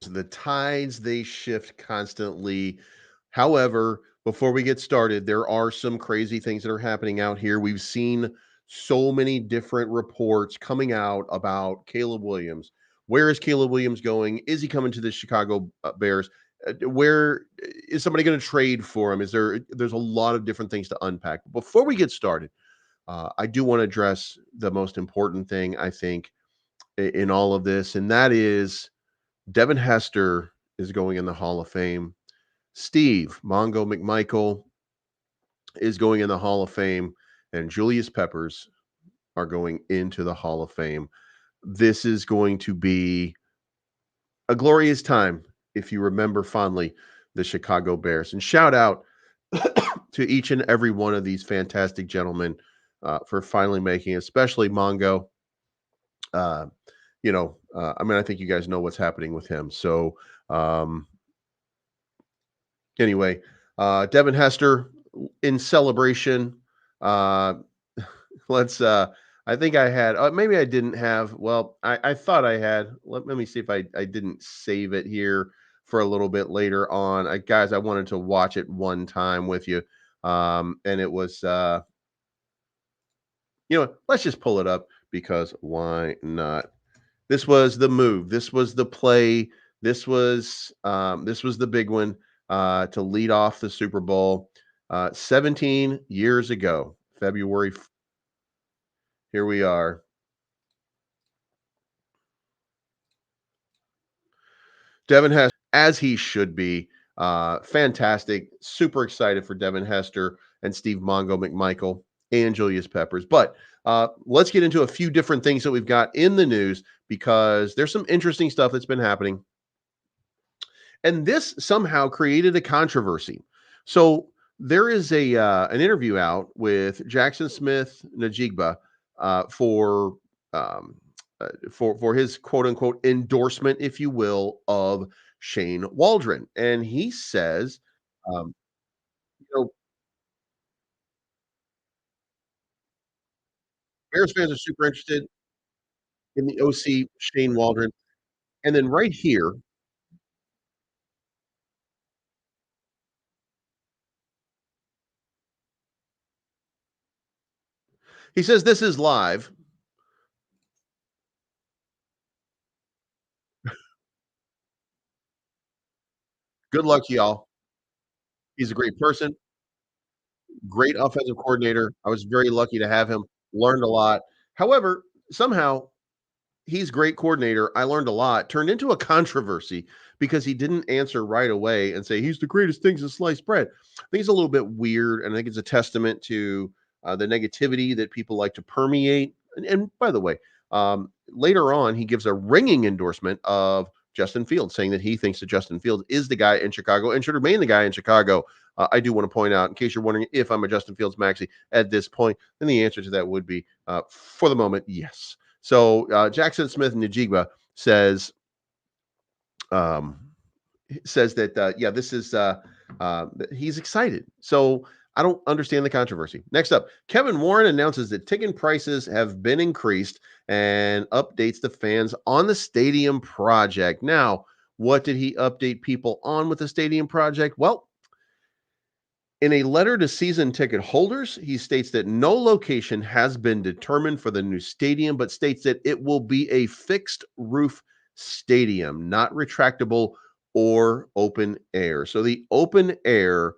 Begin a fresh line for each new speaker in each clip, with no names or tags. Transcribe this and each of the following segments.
The tides, they shift constantly. However, before we get started, there are some crazy things that are happening out here. We've seen so many different reports coming out about Caleb Williams. Where is Caleb Williams going? Is he coming to the Chicago Bears? Where is somebody going to trade for him? There's a lot of different things to unpack. Before we get started, I do want to address the most important thing, I think, in all of this, and that is Devin Hester is going in the Hall of Fame. Steve Mongo McMichael is going in the Hall of Fame, and Julius Peppers are going into the Hall of Fame. This is going to be a glorious time if you remember fondly the Chicago Bears. And shout out to each and every one of these fantastic gentlemen for finally making, especially Mongo. Uh, I think you guys know what's happening with him. So, anyway, Devin Hester in celebration. Uh, let's. I think I had. Maybe I didn't have. Well, I thought I had. Let me see if I didn't save it here for a little bit later on. Guys, I wanted to watch it one time with you, and it was. Let's just pull it up because why not? This was the move. This was the play. This was the big one to lead off the Super Bowl 17 years ago, February. Here we are. Devin Hester, as he should be. Fantastic. Super excited for Devin Hester and Steve Mongo McMichael and Julius Peppers. But let's get into a few different things that we've got in the news because there's some interesting stuff that's been happening. And this somehow created a controversy. So there is an interview out with Jackson Smith Najigba for for his quote unquote endorsement, if you will, of Shane Waldron, and he says, um, you know, Bears fans are super interested in the OC Shane Waldron, and then right here he says, "This is live. Good luck to y'all. He's a great person, great offensive coordinator. I was very lucky to have him. Learned a lot. However, somehow he's great coordinator. I learned a lot. Turned into a controversy because he didn't answer right away and say he's the greatest thing since sliced bread. I think it's a little bit weird, and I think it's a testament to the negativity that people like to permeate. And by the way, later on, he gives a ringing endorsement of Justin Fields, saying that he thinks that Justin Fields is the guy in Chicago and should remain the guy in Chicago. I do want to point out, in case you're wondering if I'm a Justin Fields maxi at this point, then the answer to that would be, for the moment, yes. So Jackson Smith Najigba says um, that this is he's excited. So I don't understand the controversy. Next up, Kevin Warren announces that ticket prices have been increased and updates the fans on the stadium project. Now, what did he update people on with the stadium project? Well, in a letter to season ticket holders, he states that no location has been determined for the new stadium, but states that it will be a fixed roof stadium, not retractable or open air. So the open air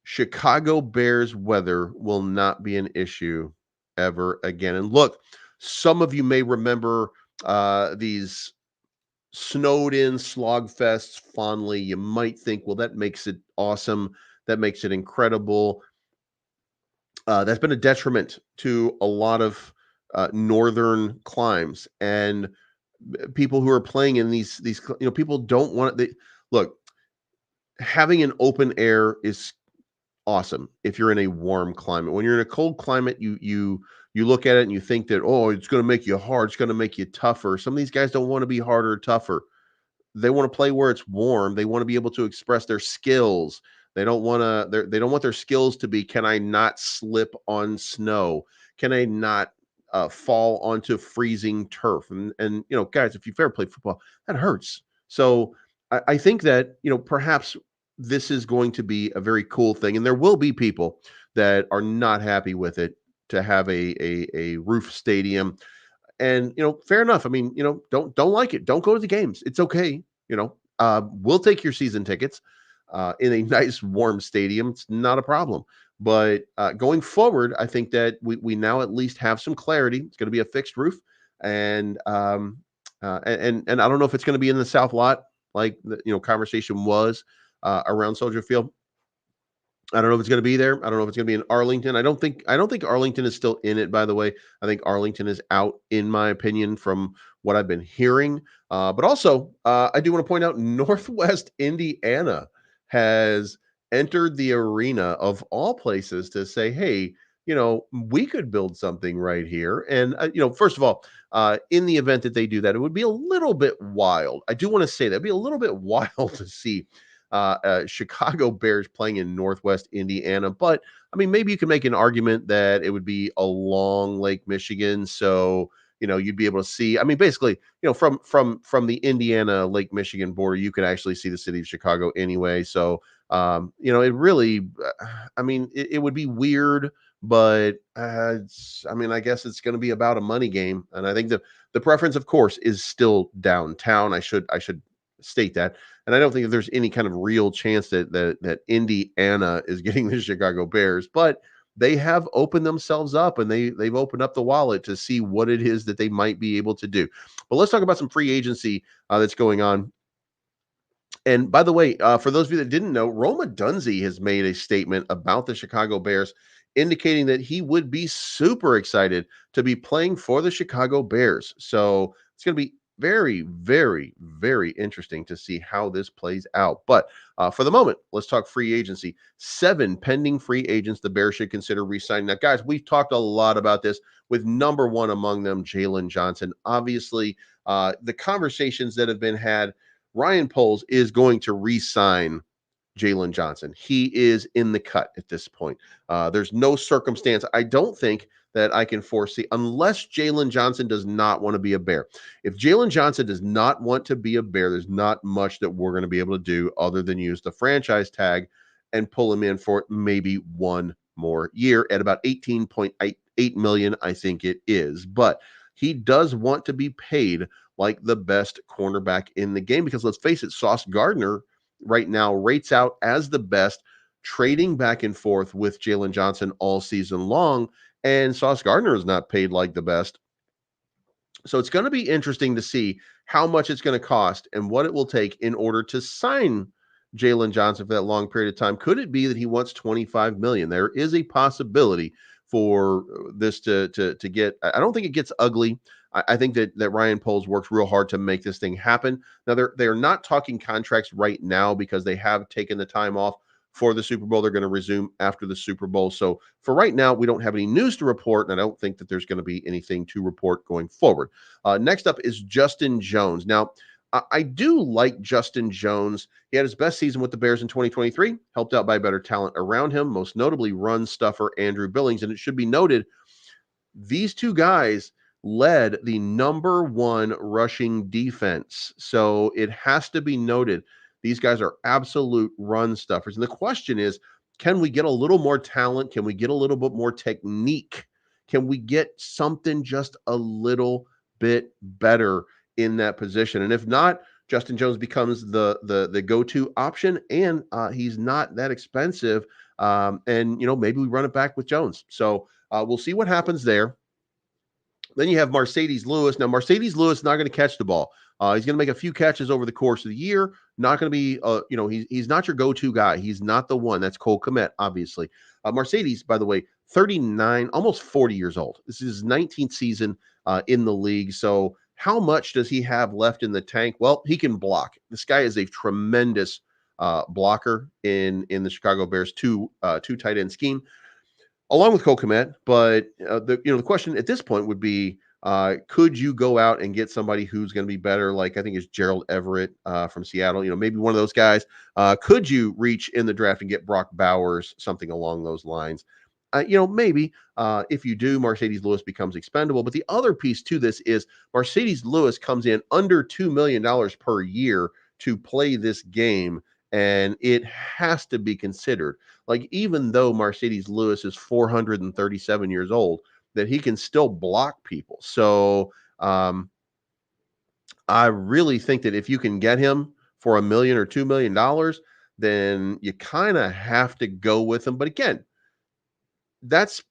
Chicago Bears weather will not be an issue ever again. And look, some of you may remember these snowed in slog fests fondly. You might think, well, that makes it awesome. That makes it incredible. That's been a detriment to a lot of northern climes and people who are playing in these. People don't want it. Look, having an open air is awesome if you're in a warm climate. When you're in a cold climate, you look at it and you think that, oh, it's going to make you hard. It's going to make you tougher. Some of these guys don't want to be harder or tougher. They want to play where it's warm. They want to be able to express their skills. They don't want their skills to be, can I not slip on snow? Can I not fall onto freezing turf? And guys, if you've ever played football, that hurts. So I think that, perhaps this is going to be a very cool thing. And there will be people that are not happy with it to have a roof stadium. And fair enough. I mean, don't like it. Don't go to the games. It's okay. We'll take your season tickets in a nice warm stadium. It's not a problem. But going forward, I think that we now at least have some clarity. It's going to be a fixed roof, and and I don't know if it's going to be in the south lot like the conversation was around Soldier Field. I don't know if it's going to be there. I don't know if it's going to be in Arlington. I don't think Arlington is still in it, by the way. I think Arlington is out, in my opinion, from what I've been hearing. But also, I do want to point out Northwest Indiana has entered the arena of all places to say, hey, we could build something right here. And first of all, in the event that they do that, it would be a little bit wild. I do want to say that it'd be a little bit wild to see Chicago Bears playing in Northwest Indiana. But I mean, maybe you can make an argument that it would be along Lake Michigan, so you'd be able to see. I mean, basically, from the Indiana Lake Michigan border, you could actually see the city of Chicago anyway. So it really, I mean, it would be weird. But I mean, I guess it's going to be about a money game, and I think the preference, of course, is still downtown. I should state that. And I don't think that there's any kind of real chance that Indiana is getting the Chicago Bears, but they have opened themselves up, and they've opened up the wallet to see what it is that they might be able to do. But let's talk about some free agency that's going on. And by the way, for those of you that didn't know, Roma Dunze has made a statement about the Chicago Bears, indicating that he would be super excited to be playing for the Chicago Bears. So it's going to be very, very, very interesting to see how this plays out. But for the moment, let's talk free agency. 7 pending free agents the Bears should consider re-signing. Now, guys, we've talked a lot about this, with number one among them, Jalen Johnson. Obviously, the conversations that have been had, Ryan Poles is going to re-sign Jalen Johnson. He is in the cut at this point. There's no circumstance, I don't think, that I can foresee, unless Jalen Johnson does not want to be a Bear. If Jalen Johnson does not want to be a Bear, there's not much that we're going to be able to do other than use the franchise tag and pull him in for maybe one more year at about 18.8 million, I think it is. But he does want to be paid like the best cornerback in the game, because let's face it, Sauce Gardner right now rates out as the best, trading back and forth with Jalen Johnson all season long. And Sauce Gardner is not paid like the best. So it's going to be interesting to see how much it's going to cost and what it will take in order to sign Jalen Johnson for that long period of time. Could it be that he wants 25 million? There is a possibility for this to get. I don't think it gets ugly. I think that Ryan Poles works real hard to make this thing happen. Now they're not talking contracts right now because they have taken the time off for the Super Bowl. They're going to resume after the Super Bowl. So for right now, we don't have any news to report, and I don't think that there's going to be anything to report going forward. Next up is Justin Jones. Now, I do like Justin Jones. He had his best season with the Bears in 2023, helped out by better talent around him, most notably run stuffer Andrew Billings. And it should be noted, these two guys led the number one rushing defense. So it has to be noted, these guys are absolute run stuffers. And the question is, can we get a little more talent? Can we get a little bit more technique? Can we get something just a little bit better in that position? And if not, Justin Jones becomes the go-to option, and he's not that expensive. And maybe we run it back with Jones. So we'll see what happens there. Then you have Mercedes Lewis. Now, Mercedes Lewis is not going to catch the ball. He's going to make a few catches over the course of the year. Not going to be, he's not your go-to guy. He's not the one. That's Cole Kmet, obviously. Mercedes, by the way, 39, almost 40 years old. This is his 19th season in the league. So how much does he have left in the tank? Well, he can block. This guy is a tremendous blocker in the Chicago Bears two tight end scheme, along with Cole Kmet. But the question at this point would be, could you go out and get somebody who's going to be better? Like I think it's Gerald Everett from Seattle. Maybe one of those guys. Could you reach in the draft and get Brock Bowers, something along those lines? Maybe if you do, Mercedes Lewis becomes expendable. But the other piece to this is Mercedes Lewis comes in under $2 million per year to play this game, and it has to be considered. Like, even though Mercedes Lewis is 437 years old, that he can still block people. So I really think that if you can get him for $1 million or $2 million, then you kind of have to go with him. But again, that's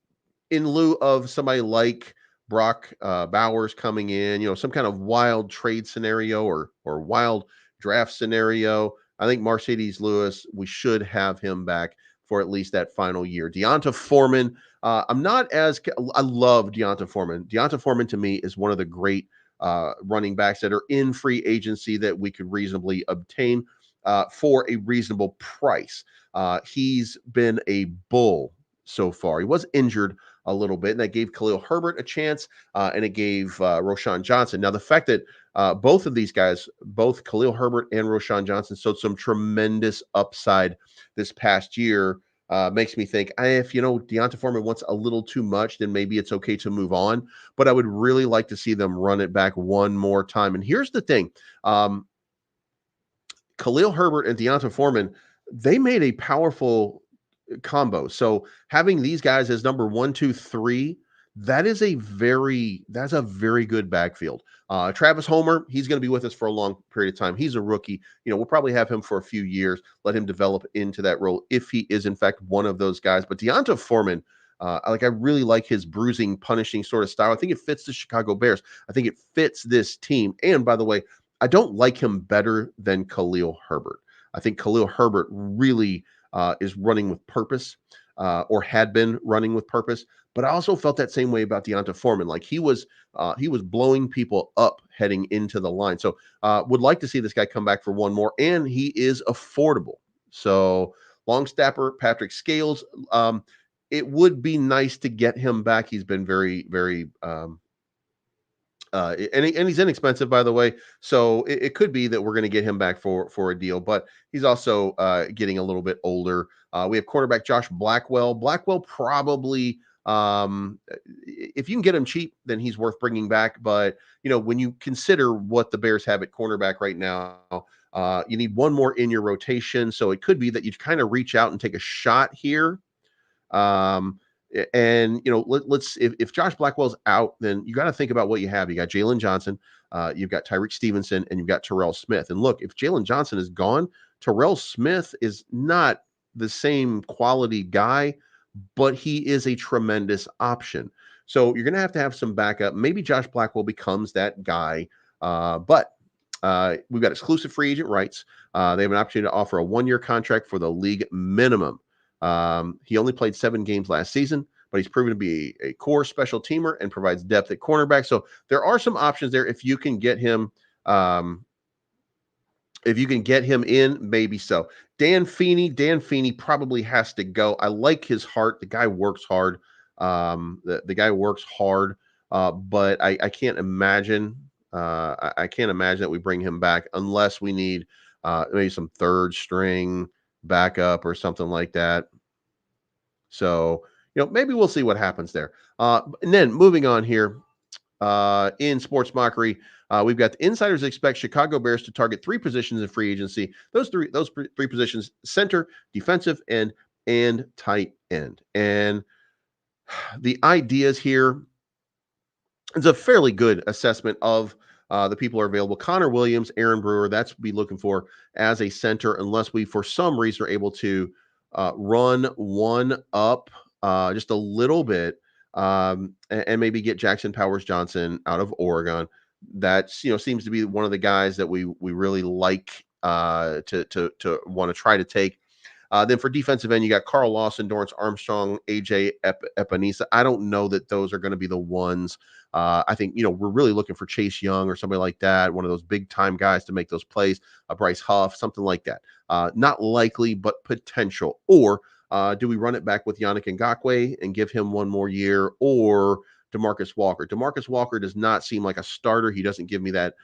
in lieu of somebody like Brock Bowers coming in, some kind of wild trade scenario or wild draft scenario. I think Mercedes Lewis, we should have him back for at least that final year. Deonta Foreman, I'm not as I love Deonta Foreman. Deonta Foreman to me is one of the great running backs that are in free agency that we could reasonably obtain for a reasonable price. He's been a bull so far. He was injured a little bit, and that gave Khalil Herbert a chance, and it gave Roshan Johnson. Now, the fact that both of these guys, both Khalil Herbert and Roshan Johnson, showed some tremendous upside this past year, makes me think if Deonta Foreman wants a little too much, then maybe it's okay to move on. But I would really like to see them run it back one more time. And here's the thing: Khalil Herbert and Deonta Foreman, they made a powerful combo. So having these guys as number one, two, three, that's a very good backfield. Travis Homer, he's going to be with us for a long period of time. He's a rookie. We'll probably have him for a few years, let him develop into that role if he is in fact one of those guys. But Deonta Foreman, I really like his bruising, punishing sort of style. I think it fits the Chicago Bears. I think it fits this team. And by the way, I don't like him better than Khalil Herbert. I think Khalil Herbert really is running with purpose, or had been running with purpose. But I also felt that same way about Deonta Foreman. Like he was blowing people up heading into the line. So would like to see this guy come back for one more, and he is affordable. So long snapper Patrick Scales. It would be nice to get him back. He's been very, very and he's inexpensive, by the way. So it could be that we're going to get him back for a deal, but he's also getting a little bit older. We have quarterback Josh Blackwell. Blackwell probably, if you can get him cheap, then he's worth bringing back. But when you consider what the Bears have at cornerback right now, you need one more in your rotation. So it could be that you kind of reach out and take a shot here. And let's if Josh Blackwell's out, then you got to think about what you have. You got Jalen Johnson, you've got Tyreek Stevenson, and you've got Terrell Smith. And look, if Jalen Johnson is gone, Terrell Smith is not the same quality guy, but he is a tremendous option. So you're going to have some backup. Maybe Josh Blackwell becomes that guy, but we've got exclusive free agent rights. They have an opportunity to offer a 1-year contract for the league minimum. He only played 7 games last season, but he's proven to be a core special teamer and provides depth at cornerback. So there are some options there if you can get him. If you can get him in, maybe so. Dan Feeney probably has to go. I like his heart. The guy works hard. The guy works hard, but I can't imagine. I can't imagine that we bring him back unless we need maybe some third string backup or something like that. So, maybe we'll see what happens there. And then moving on here in sports mockery, we've got the insiders expect Chicago Bears to target 3 positions in free agency. Those three positions: center, defensive end, and tight end. And the ideas here is a fairly good assessment of the people who are available. Connor Williams, Aaron Brewer, that's what we looking for as a center, unless we, for some reason, are able to run one up just a little bit, and maybe get Jackson Powers Johnson out of Oregon. That's seems to be one of the guys that we really like to want to try to take. Then for defensive end, you got Carl Lawson, Dorrance Armstrong, AJ Epinesa. I don't know that those are going to be the ones. I think, we're really looking for Chase Young or somebody like that, one of those big time guys to make those plays, Bryce Huff, something like that. Not likely, but potential. Or do we run it back with Yannick Ngakoue and give him one more year, or DeMarcus Walker? DeMarcus Walker does not seem like a starter. He doesn't give me that.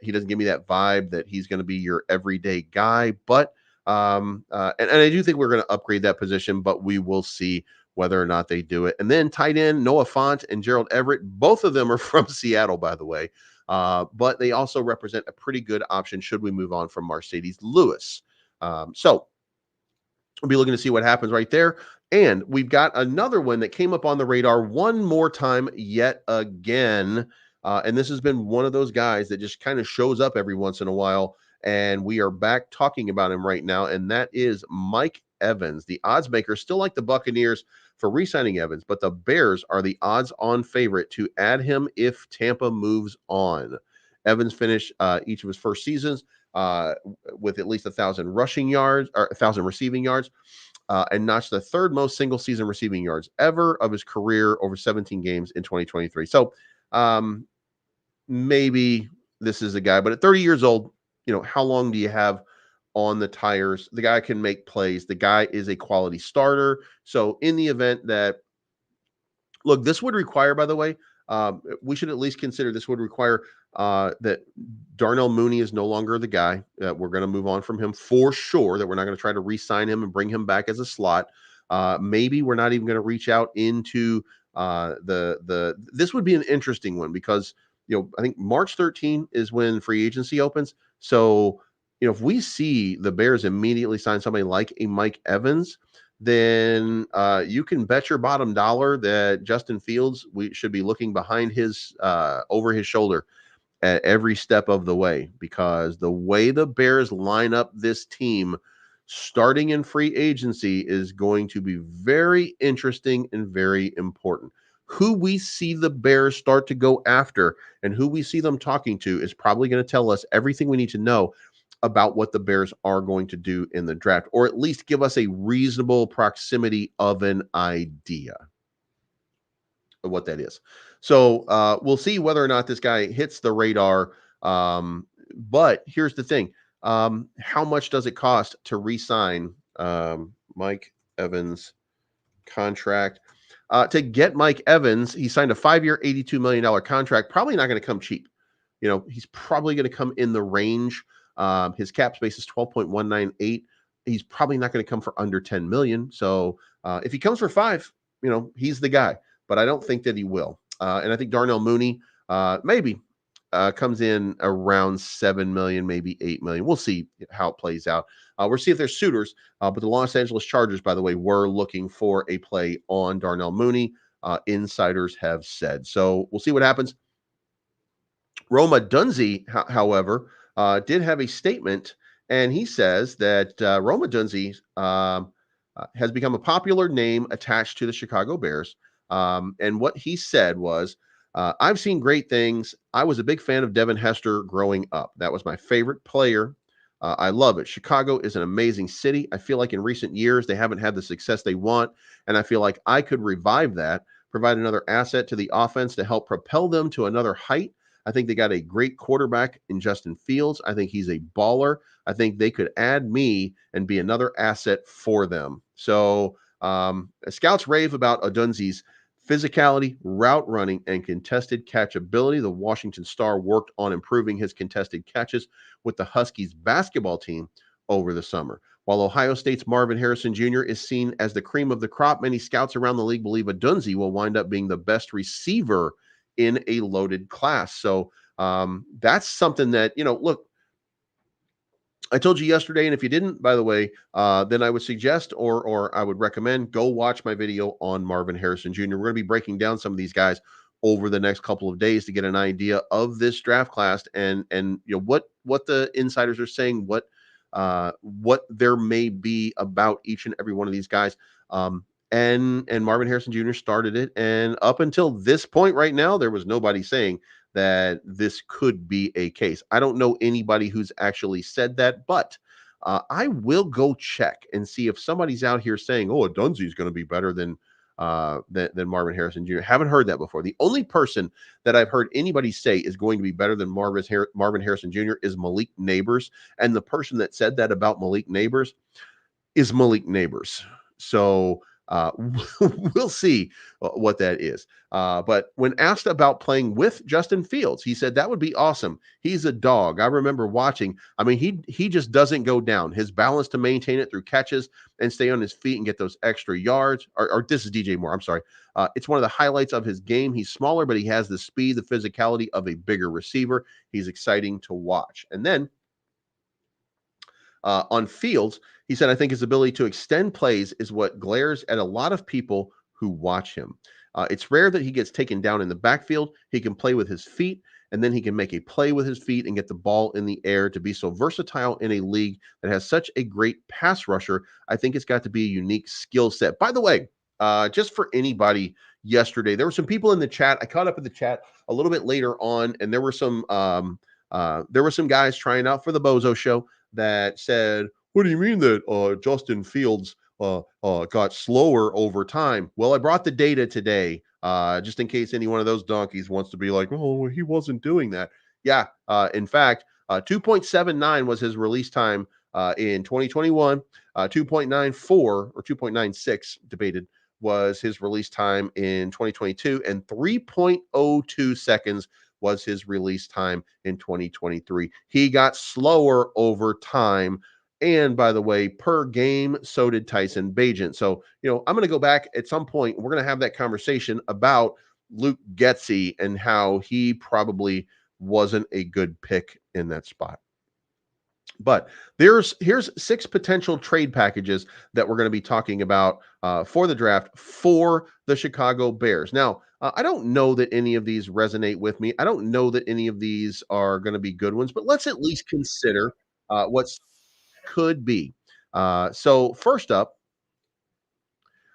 He doesn't give me that vibe that he's going to be your everyday guy, but and I do think we're going to upgrade that position, but we will see whether or not they do it. And then tight end Noah Fant and Gerald Everett, both of them are from Seattle, by the way. but they also represent a pretty good option should we move on from Mercedes Lewis. So we'll be looking to see what happens right there. And we've got another one that came up on the radar one more time yet again. And this has been one of those guys that just kind of shows up every once in a while. And we are back talking about him right now. And that is Mike Evans. The odds makers still like the Buccaneers for re signing Evans, but the Bears are the odds on favorite to add him if Tampa moves on. Evans finished each of his first seasons with at least 1,000 rushing yards or 1,000 receiving yards, and notched the third most single season receiving yards ever of his career over 17 games in 2023. So maybe this is a guy, but at 30 years old, how long do you have on the tires? The guy can make plays. The guy is a quality starter. So in the event that, look, this would require, by the way, we should at least consider this would require that Darnell Mooney is no longer the guy. We're going to move on from him for sure. That we're not going to try to re-sign him and bring him back as a slot. Maybe we're not even going to reach out into the. This would be an interesting one because I think March 13 is when free agency opens. So if we see the Bears immediately sign somebody like a Mike Evans, then you can bet your bottom dollar that Justin Fields we should be looking behind his over his shoulder at every step of the way, because the way the Bears line up this team starting in free agency is going to be very interesting and very important. Who we see the Bears start to go after and who we see them talking to is probably going to tell us everything we need to know about what the Bears are going to do in the draft, or at least give us a reasonable proximity of an idea of what that is. So we'll see whether or not this guy hits the radar. But here's the thing. How much does it cost to re-sign Mike Evans' contract? To get Mike Evans, he signed a 5-year, $82 million contract. Probably not going to come cheap. He's probably going to come in the range. His cap space is 12.198. He's probably not going to come for under 10 million. So if he comes for 5, he's the guy, but I don't think that he will. And I think Darnell Mooney maybe comes in around 7 million, maybe 8 million. We'll see how it plays out. We'll see if there's suitors, but the Los Angeles Chargers, by the way, were looking for a play on Darnell Mooney. Insiders have said. So we'll see what happens. Roma Dunzi, however, did have a statement, and he says that Roma Dunzi has become a popular name attached to the Chicago Bears. And what he said was, I've seen great things. I was a big fan of Devin Hester growing up. That was my favorite player. I love it. Chicago is an amazing city. I feel like in recent years, they haven't had the success they want, and I feel like I could revive that, provide another asset to the offense to help propel them to another height. I think they got a great quarterback in Justin Fields. I think he's a baller. I think they could add me and be another asset for them. So scouts rave about Odunzi's physicality, route running, and contested catch ability. The Washington Star worked on improving his contested catches with the Huskies basketball team over the summer. While Ohio State's Marvin Harrison Jr. is seen as the cream of the crop, many scouts around the league believe Odunzi will wind up being the best receiver in a loaded class. So that's something that, look, I told you yesterday, and if you didn't, by the way, then I would suggest or I would recommend go watch my video on Marvin Harrison Jr. We're going to be breaking down some of these guys over the next couple of days to get an idea of this draft class and what the insiders are saying, what there may be about each and every one of these guys. And Marvin Harrison Jr. started it, and up until this point right now, there was nobody saying that this could be a case. I don't know anybody who's actually said that, but I will go check and see if somebody's out here saying, "Oh, Dunzi is going to be better than Marvin Harrison Jr." Haven't heard that before. The only person that I've heard anybody say is going to be better than Marvin Harrison Jr. is Malik Neighbors, and the person that said that about Malik Neighbors is Malik Neighbors. So Uh, we'll see what that is. But when asked about playing with Justin Fields, he said that would be awesome. He's a dog. I remember watching. I mean, he just doesn't go down. His balance to maintain it through catches and stay on his feet and get those extra yards. Or this is DJ Moore. I'm sorry. It's one of the highlights of his game. He's smaller, but he has the speed, the physicality of a bigger receiver. He's exciting to watch. And then on Fields, he said, I think his ability to extend plays is what glares at a lot of people who watch him. It's rare that he gets taken down in the backfield. He can play with his feet, and then he can make a play with his feet and get the ball in the air. To be so versatile in a league that has such a great pass rusher, I think it's got to be a unique skill set. By the way, just for anybody yesterday, there were some people in the chat. I caught up in the chat a little bit later on, and there were some guys trying out for the Bozo Show that said, "What do you mean that Justin Fields got slower over time?" Well, I brought the data today, just in case any one of those donkeys wants to be like, "Oh, he wasn't doing that." Yeah, in fact, 2.79 was his release time in 2021. 2.94 or 2.96 debated was his release time in 2022, and 3.02 seconds was his release time in 2023. He got slower over time. And by the way, per game, so did Tyson Bagent. So, I'm going to go back at some point. We're going to have that conversation about Luke Getsy and how he probably wasn't a good pick in that spot. But here's 6 potential trade packages that we're going to be talking about for the draft for the Chicago Bears. Now, I don't know that any of these resonate with me. I don't know that any of these are going to be good ones, but let's at least consider what could be. So first up,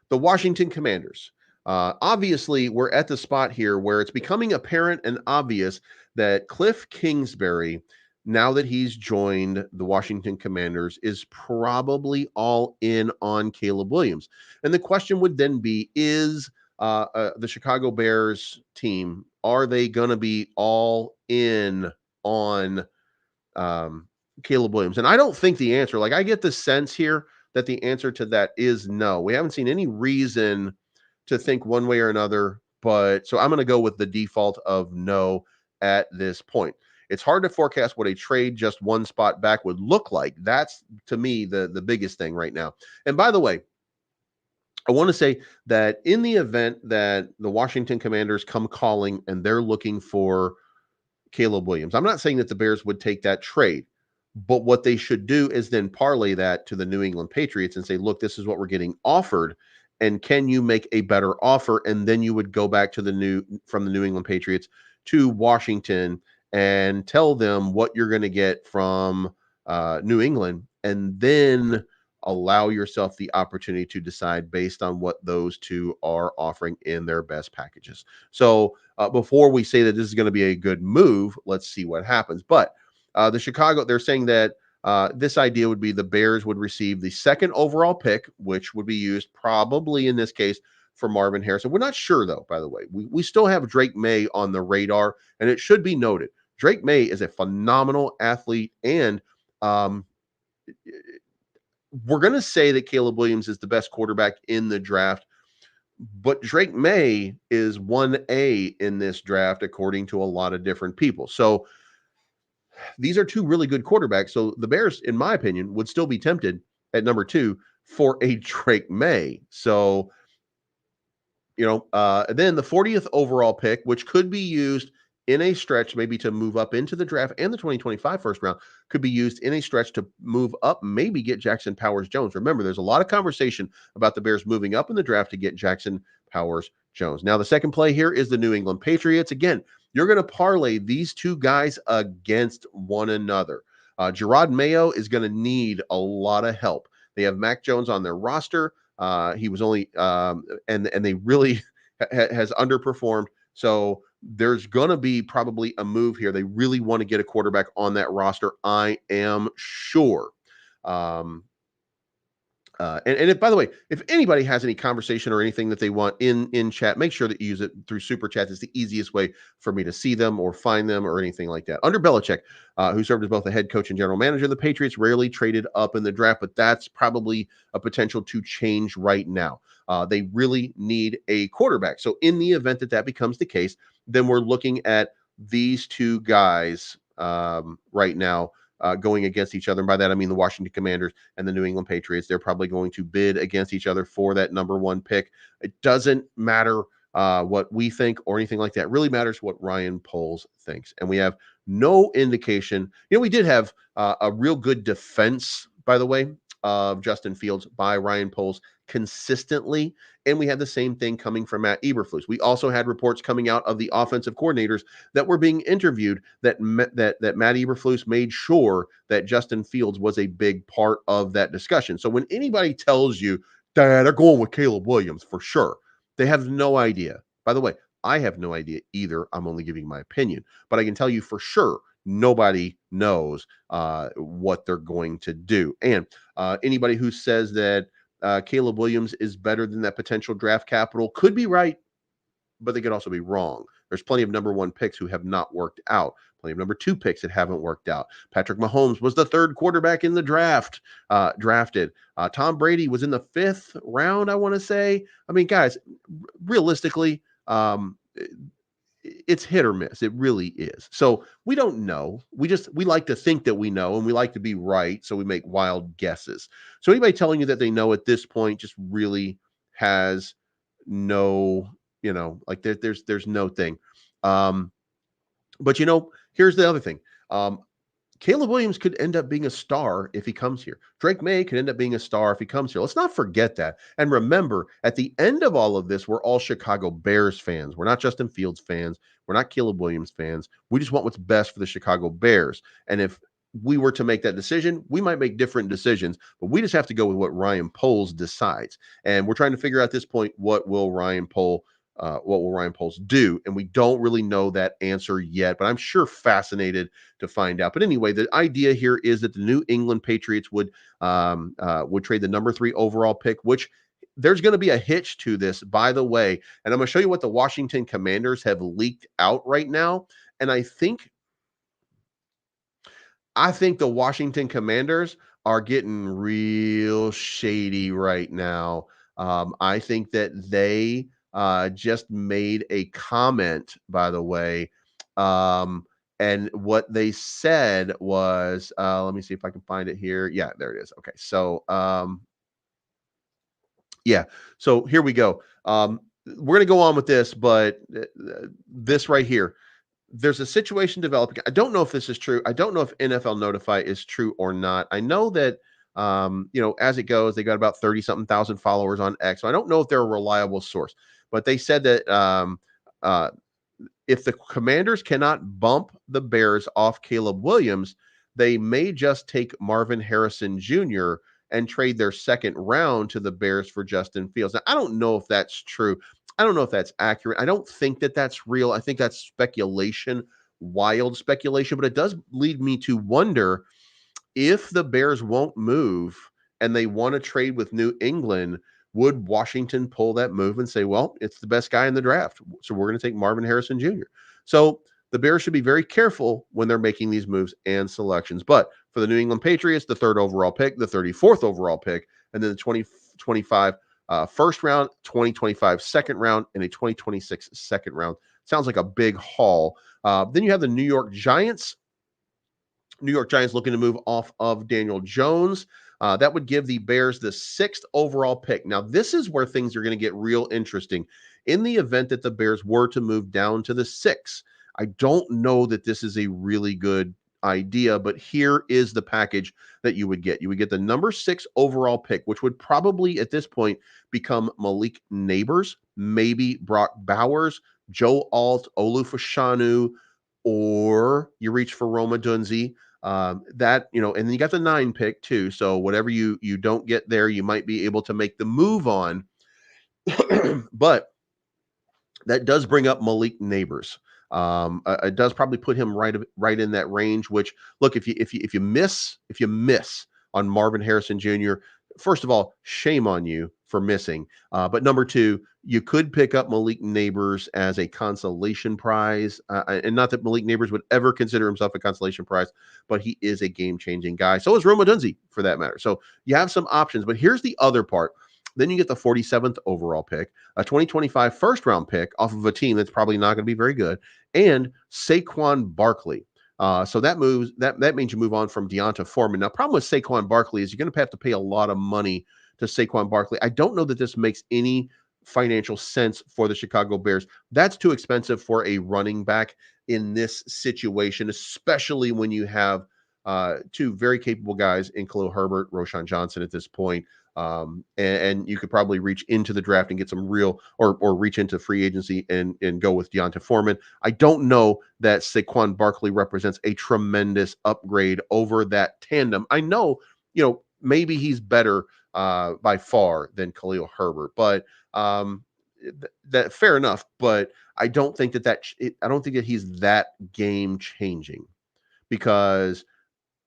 the Washington Commanders. Obviously, we're at the spot here where it's becoming apparent and obvious that Cliff Kingsbury, now that he's joined the Washington Commanders, is probably all in on Caleb Williams. And the question would then be, is the Chicago Bears team, are they going to be all in on Caleb Williams? And I don't think the answer, like I get the sense here that the answer to that is no. We haven't seen any reason to think one way or another, but so I'm going to go with the default of no at this point. It's hard to forecast what a trade just one spot back would look like. That's to me the biggest thing right now. And by the way, I want to say that in the event that the Washington Commanders come calling and they're looking for Caleb Williams, I'm not saying that the Bears would take that trade, but what they should do is then parlay that to the New England Patriots and say, look, this is what we're getting offered. And can you make a better offer? And then you would go back to the New England Patriots to Washington and tell them what you're going to get from New England, and then allow yourself the opportunity to decide based on what those two are offering in their best packages. So before we say that this is going to be a good move, let's see what happens. But they're saying that this idea would be the Bears would receive the second overall pick, which would be used probably in this case for Marvin Harrison. We're not sure, though, by the way. We still have Drake May on the radar, and it should be noted. Drake May is a phenomenal athlete, and we're going to say that Caleb Williams is the best quarterback in the draft, but Drake May is 1A in this draft, according to a lot of different people. So these are two really good quarterbacks. So the Bears, in my opinion, would still be tempted at number 2 for a Drake May. So, then the 40th overall pick, which could be used in a stretch, maybe to move up into the draft, and the 2025 first round could be used in a stretch to move up, maybe get Jackson Powers Jones. Remember, there's a lot of conversation about the Bears moving up in the draft to get Jackson Powers Jones. Now, the second play here is the New England Patriots. Again, you're going to parlay these two guys against one another. Gerard Mayo is going to need a lot of help. They have Mac Jones on their roster. He was only and they really has underperformed. So there's going to be probably a move here. They really want to get a quarterback on that roster, I am sure. And if, by the way, if anybody has any conversation or anything that they want in chat, make sure that you use it through super chats. It's the easiest way for me to see them or find them or anything like that. Under Belichick, who served as both the head coach and general manager, the Patriots rarely traded up in the draft, but that's probably a potential to change right now. They really need a quarterback. So in the event that that becomes the case, then we're looking at these two guys right now going against each other. And by that, I mean the Washington Commanders and the New England Patriots. They're probably going to bid against each other for that number one pick. It doesn't matter what we think or anything like that. It really matters what Ryan Poles thinks. And we have no indication. We did have a real good defense, by the way, of Justin Fields by Ryan Poles consistently. And we had the same thing coming from Matt Eberflus. We also had reports coming out of the offensive coordinators that were being interviewed that Matt Eberflus made sure that Justin Fields was a big part of that discussion. So when anybody tells you that they're going with Caleb Williams for sure, they have no idea. By the way, I have no idea either. I'm only giving my opinion, but I can tell you for sure nobody knows what they're going to do. And anybody who says that Caleb Williams is better than that potential draft capital could be right, but they could also be wrong. There's plenty of number one picks who have not worked out, plenty of number two picks that haven't worked out. Patrick Mahomes was the third quarterback in the drafted. Tom Brady was in the fifth round, I want to say. I mean, guys, realistically, it's hit or miss. It really is. So we don't know. We like to think that we know, and we like to be right. So we make wild guesses. So anybody telling you that they know at this point just really has no, like there's no thing. But here's the other thing. Caleb Williams could end up being a star if he comes here. Drake May could end up being a star if he comes here. Let's not forget that. And remember, at the end of all of this, we're all Chicago Bears fans. We're not Justin Fields fans. We're not Caleb Williams fans. We just want what's best for the Chicago Bears. And if we were to make that decision, we might make different decisions, but we just have to go with what Ryan Poles decides. And we're trying to figure out at this point, what will Ryan Poles do? And we don't really know that answer yet, but I'm sure fascinated to find out. But anyway, the idea here is that the New England Patriots would trade the number 3 overall pick, which there's going to be a hitch to this, by the way. And I'm going to show you what the Washington Commanders have leaked out right now. And I think the Washington Commanders are getting real shady right now. I think that they just made a comment, by the way. And what they said was, let me see if I can find it here. Yeah, there it is. Okay. So, yeah. So here we go. We're going to go on with this, but this right here, there's a situation developing. I don't know if this is true. I don't know if NFL Notify is true or not. I know that, as it goes, they got about 30 something thousand followers on X. So I don't know if they're a reliable source, but they said that if the Commanders cannot bump the Bears off Caleb Williams, they may just take Marvin Harrison Jr. and trade their second round to the Bears for Justin Fields. Now, I don't know if that's true. I don't know if that's accurate. I don't think that that's real. I think that's speculation, wild speculation, but it does lead me to wonder if the Bears won't move and they want to trade with New England, would Washington pull that move and say, well, it's the best guy in the draft, so we're going to take Marvin Harrison Jr.? So the Bears should be very careful when they're making these moves and selections. But for the New England Patriots, the 3rd overall pick, the 34th overall pick, and then the 2025 first round, 2025 second round, and a 2026 second round. Sounds like a big haul. Then you have the New York Giants. New York Giants looking to move off of Daniel Jones. That would give the Bears the 6th overall pick. Now, this is where things are going to get real interesting. In the event that the Bears were to move down to the 6th, I don't know that this is a really good idea, but here is the package that you would get. You would get the number 6 overall pick, which would probably at this point become Malik Neighbors, maybe Brock Bowers, Joe Alt, Olu Fashanu, or you reach for Roma Dunze. And then you got the 9 pick too. So whatever you don't get there, you might be able to make the move on. But that does bring up Malik Neighbors. It does probably put him right in that range. Which, look, if you miss on Marvin Harrison Jr., first of all, shame on you for missing. But number two, you could pick up Malik Neighbors as a consolation prize. And not that Malik Neighbors would ever consider himself a consolation prize, but he is a game changing guy. So is Roma Dunzi for that matter. So you have some options. But here's the other part. Then you get the 47th overall pick, a 2025 first round pick off of a team that's probably not going to be very good, and Saquon Barkley. So that means you move on from Deonta Foreman. Now, problem with Saquon Barkley is you're going to have to pay a lot of money to Saquon Barkley. I don't know that this makes any financial sense for the Chicago Bears. That's too expensive for a running back in this situation, especially when you have two very capable guys in Khalil Herbert, Roshan Johnson at this point. And you could probably reach into the draft and get some real, or reach into free agency and go with Deonta Foreman. I don't know that Saquon Barkley represents a tremendous upgrade over that tandem. I know, maybe he's better by far than Khalil Herbert, but that fair enough. But I don't think I don't think that he's that game changing, because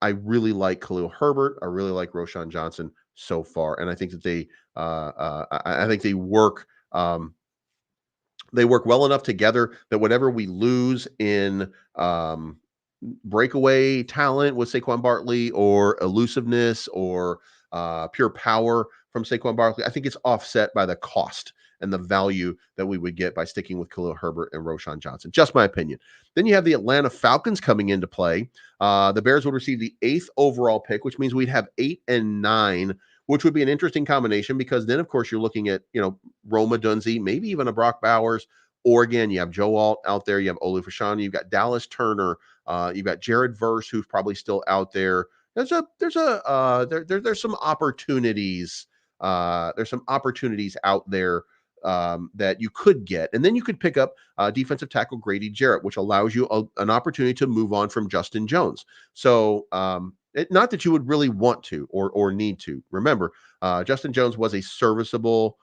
I really like Khalil Herbert. I really like Roshan Johnson so far, and I think that I think they work well enough together that whatever we lose in breakaway talent with Saquon Barkley, or elusiveness, or pure power from Saquon Barkley, I think it's offset by the cost and the value that we would get by sticking with Khalil Herbert and Roshan Johnson. Just my opinion. Then you have the Atlanta Falcons coming into play. The Bears would receive the 8th overall pick, which means we'd have 8 and 9, which would be an interesting combination, because then, of course, you're looking at, Roma Dunzi, maybe even a Brock Bowers, or again, you have Joe Alt out there, you have Olu Fashanu, you've got Dallas Turner, you've got Jared Verse, who's probably still out there. There's some opportunities. There's some opportunities out there that you could get. And then you could pick up defensive tackle Grady Jarrett, which allows you an opportunity to move on from Justin Jones. So not that you would really want to or need to. Remember, Justin Jones was a serviceable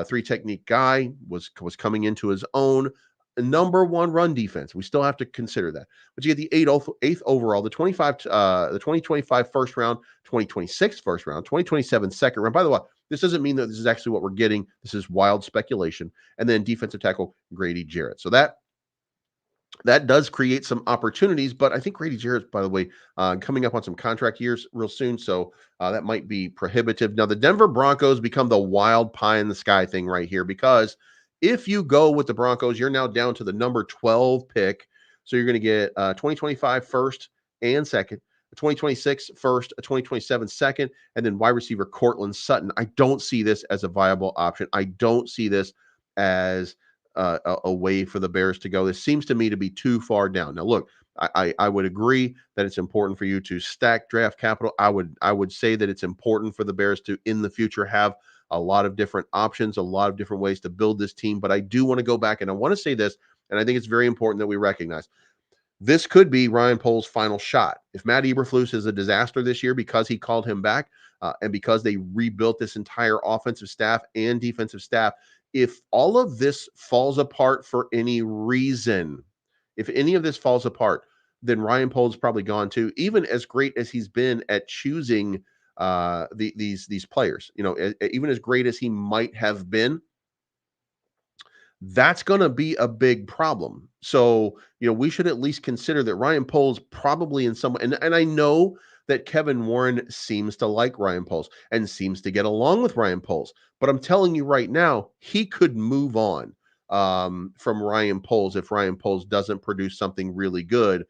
three technique guy, was coming into his own. Number one run defense. We still have to consider that. But you get the 8th overall, the 2025 first round, 2026 first round, 2027 second round. By the way, this doesn't mean that this is actually what we're getting. This is wild speculation. And then defensive tackle Grady Jarrett. So that does create some opportunities, but I think Grady Jarrett's, by the way, coming up on some contract years real soon, so that might be prohibitive. Now, the Denver Broncos become the wild pie in the sky thing right here, because if you go with the Broncos, you're now down to the number 12 pick, so you're going to get 2025 first and second, a 2026 first, a 2027 second, and then wide receiver Cortland Sutton. I don't see this as a viable option. I don't see this as a way for the Bears to go. This seems to me to be too far down. Now, look, I would agree that it's important for you to stack draft capital. I would say that it's important for the Bears to, in the future, have a lot of different options, a lot of different ways to build this team. But I do want to go back, and I want to say this, and I think it's very important that we recognize this could be Ryan Poles' final shot. If Matt Eberflus is a disaster this year because he called him back, and because they rebuilt this entire offensive staff and defensive staff, if all of this falls apart for any reason, if any of this falls apart, then Ryan Poles is probably gone too. Even as great as he's been at choosing these players, even as great as he might have been, that's going to be a big problem. So, we should at least consider that Ryan Poles probably in some, and I know that Kevin Warren seems to like Ryan Poles and seems to get along with Ryan Poles, but I'm telling you right now, he could move on from Ryan Poles if Ryan Poles doesn't produce something really good.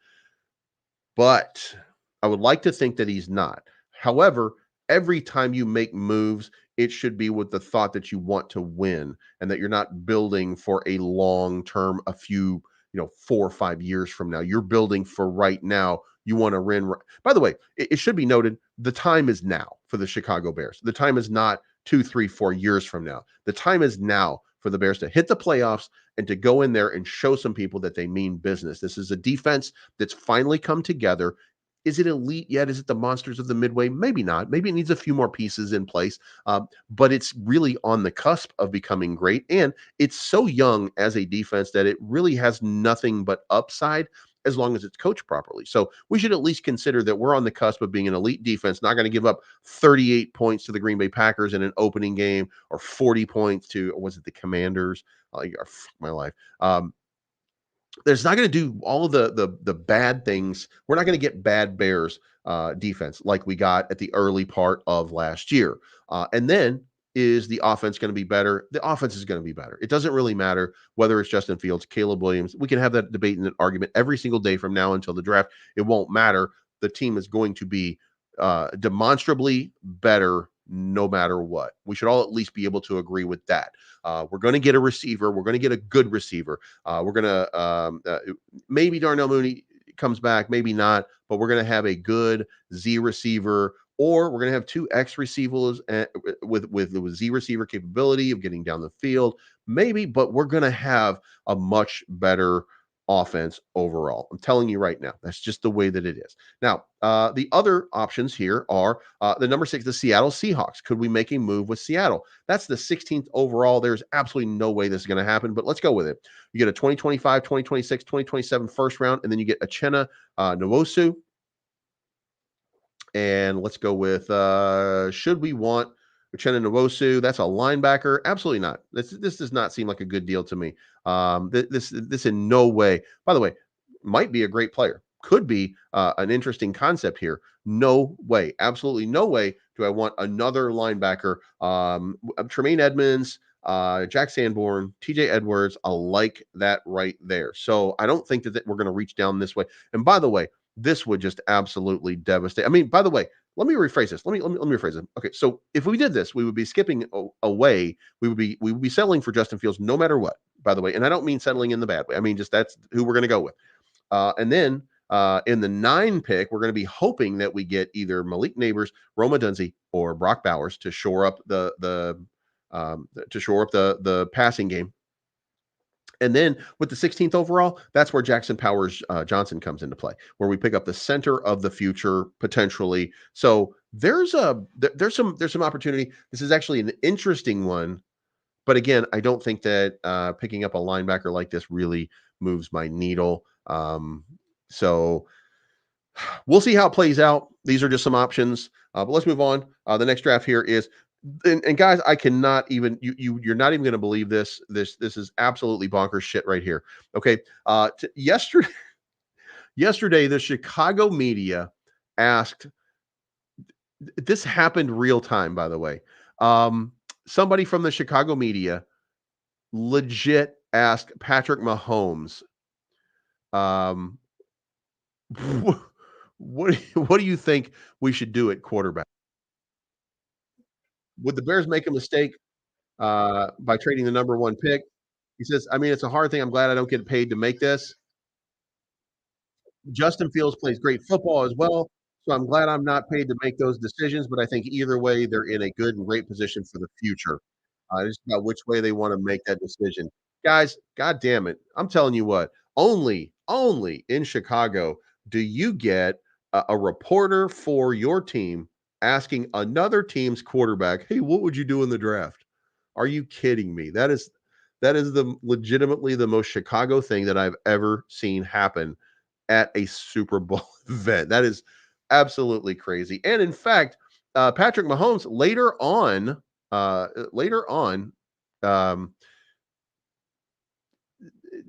But I would like to think that he's not. However, every time you make moves, it should be with the thought that you want to win and that you're not building for a long term, a few, 4 or 5 years from now. You're building for right now. You want to win. By the way, it should be noted, the time is now for the Chicago Bears. The time is not 2, 3, 4 years from now. The time is now for the Bears to hit the playoffs and to go in there and show some people that they mean business. This is a defense that's finally come together. Is it elite yet? Is it the monsters of the Midway? Maybe not. Maybe it needs a few more pieces in place, but it's really on the cusp of becoming great. And it's so young as a defense that it really has nothing but upside. as long as it's coached properly. So we should at least consider that we're on the cusp of being an elite defense, not going to give up 38 points to the Green Bay Packers in an opening game or 40 points to, or was it the Commanders? Like, oh, fuck my life. There's not going to do all of the bad things. We're not going to get bad Bears defense like we got at the early part of last year. And then is the offense going to be better? The offense is going to be better. It doesn't really matter whether it's Justin Fields, Caleb Williams. We can have that debate and that argument every single day from now until the draft. It won't matter. The team is going to be demonstrably better no matter what. We should all at least be able to agree with that. We're going to get a receiver. We're going to get a good receiver. We're going to maybe Darnell Mooney comes back, maybe not, but we're going to have a good Z receiver, or we're going to have two X receivers with the Z receiver capability of getting down the field, maybe, but we're going to have a much better offense overall. I'm telling you right now, that's just the way that it is. Now, the other options here are the number 6, the Seattle Seahawks. Could we make a move with Seattle? That's the 16th overall. There's absolutely no way this is going to happen, but let's go with it. You get a 2025, 2026, 2027 first round, and then you get Uchenna Nwosu. And let's go with should we want Uchenna Nwosu? That's a linebacker. Absolutely not. This does not seem like a good deal to me. This in no way, by the way, might be a great player. Could be an interesting concept here. No way. Absolutely no way do I want another linebacker. Tremaine Edmonds, Jack Sanborn, TJ Edwards. I like that right there. So I don't think that we're going to reach down this way. And by the way, this would just absolutely devastate. I mean, by the way, let me rephrase this. Let me rephrase it. Okay, so if we did this, we would be skipping away. We would be settling for Justin Fields no matter what. By the way, and I don't mean settling in the bad way. I mean just that's who we're going to go with. And then in the 9 pick, we're going to be hoping that we get either Malik Neighbors, Roma Dunze, or Brock Bowers to shore up the passing game. And then with the 16th overall, that's where Jackson Powers Johnson comes into play, where we pick up the center of the future potentially. So there's some opportunity. This is actually an interesting one, but again, I don't think that picking up a linebacker like this really moves my needle. So we'll see how it plays out. These are just some options, but let's move on. The next draft here is, and guys, I cannot even you're not even going to believe this. This is absolutely bonkers shit right here. Okay, yesterday, the Chicago media asked. This happened real time, by the way. Somebody from the Chicago media legit asked Patrick Mahomes, um, what do you think we should do at quarterback? Would the Bears make a mistake by trading the number 1 pick? He says, "I mean, it's a hard thing. I'm glad I don't get paid to make this. Justin Fields plays great football as well, so I'm glad I'm not paid to make those decisions, but I think either way, they're in a good and great position for the future." Just about which way they wanna make that decision. Guys, god damn it. I'm telling you what, only in Chicago do you get a reporter for your team asking another team's quarterback, "Hey, what would you do in the draft?" Are you kidding me? That is the legitimately the most Chicago thing that I've ever seen happen at a Super Bowl event. That is absolutely crazy. And in fact, Patrick Mahomes later on, um,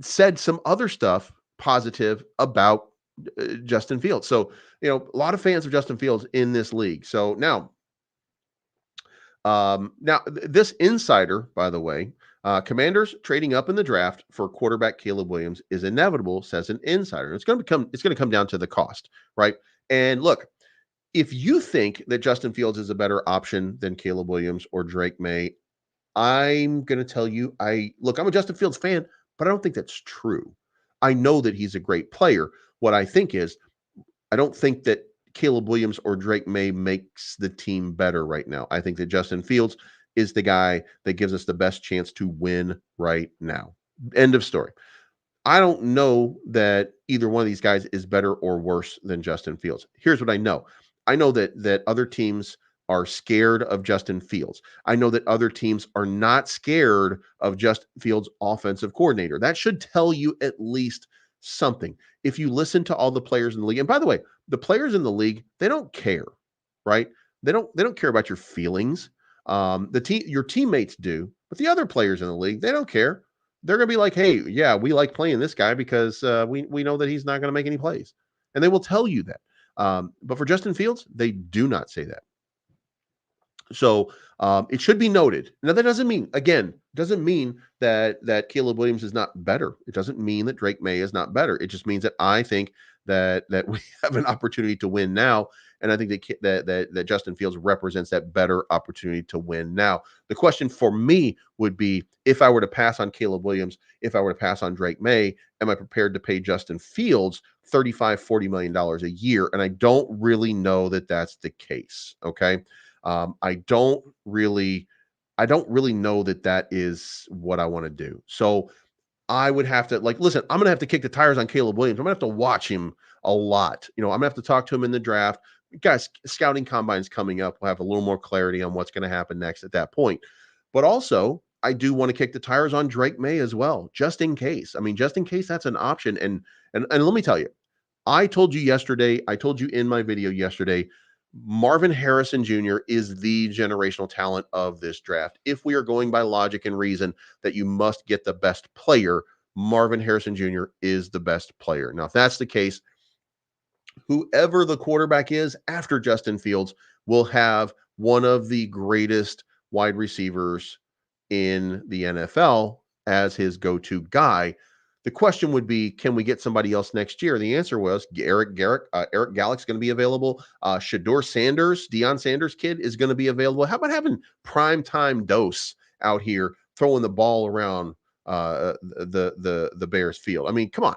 said some other stuff positive about Justin Fields. So, a lot of fans of Justin Fields in this league. So now, this insider, by the way, Commanders trading up in the draft for quarterback Caleb Williams is inevitable, says an insider. It's going to come down to the cost, right? And look, if you think that Justin Fields is a better option than Caleb Williams or Drake May, I'm going to tell you, I'm a Justin Fields fan, but I don't think that's true. I know that he's a great player. What I think is, I don't think that Caleb Williams or Drake May makes the team better right now. I think that Justin Fields is the guy that gives us the best chance to win right now. End of story. I don't know that either one of these guys is better or worse than Justin Fields. Here's what I know. I know that other teams are scared of Justin Fields. I know that other teams are not scared of Justin Fields' offensive coordinator. That should tell you at least something. If you listen to all the players in the league, and by the way, the players in the league, they don't care, right? They don't care about your feelings. Your teammates do, but the other players in the league, they don't care. They're gonna be like, hey, yeah, we like playing this guy because we know that he's not gonna make any plays. And they will tell you that. But for Justin Fields, they do not say that. So it should be noted. Now that doesn't mean, again, doesn't mean that Caleb Williams is not better. It doesn't mean that Drake May is not better. It just means that I think that we have an opportunity to win now, and I think that Justin Fields represents that better opportunity to win now. The question for me would be, if I were to pass on Caleb Williams, if I were to pass on Drake May, am I prepared to pay Justin Fields 35, $40 million a year? And I don't really know that that's the case. Okay. Um, I don't really, I don't really know that that is what I want to do. So I would have to, like, listen, I'm gonna have to kick the tires on Caleb Williams. I'm gonna have to watch him a lot. I'm gonna have to talk to him in the draft. Guys, scouting combine's coming up. We'll have a little more clarity on what's gonna happen next at that point. But also, I do want to kick the tires on Drake May as well, just in case. I mean, just in case that's an option. And let me tell you, I told you yesterday, I told you in my video yesterday, Marvin Harrison Jr. is the generational talent of this draft. If we are going by logic and reason that you must get the best player, Marvin Harrison Jr. is the best player. Now, if that's the case, whoever the quarterback is after Justin Fields will have one of the greatest wide receivers in the NFL as his go-to guy. The question would be, can we get somebody else next year? The answer was Eric Gallick's going to be available. Shador Sanders, Deion Sanders' kid, is going to be available. How about having prime time Dose out here throwing the ball around the Bears field? I mean, come on.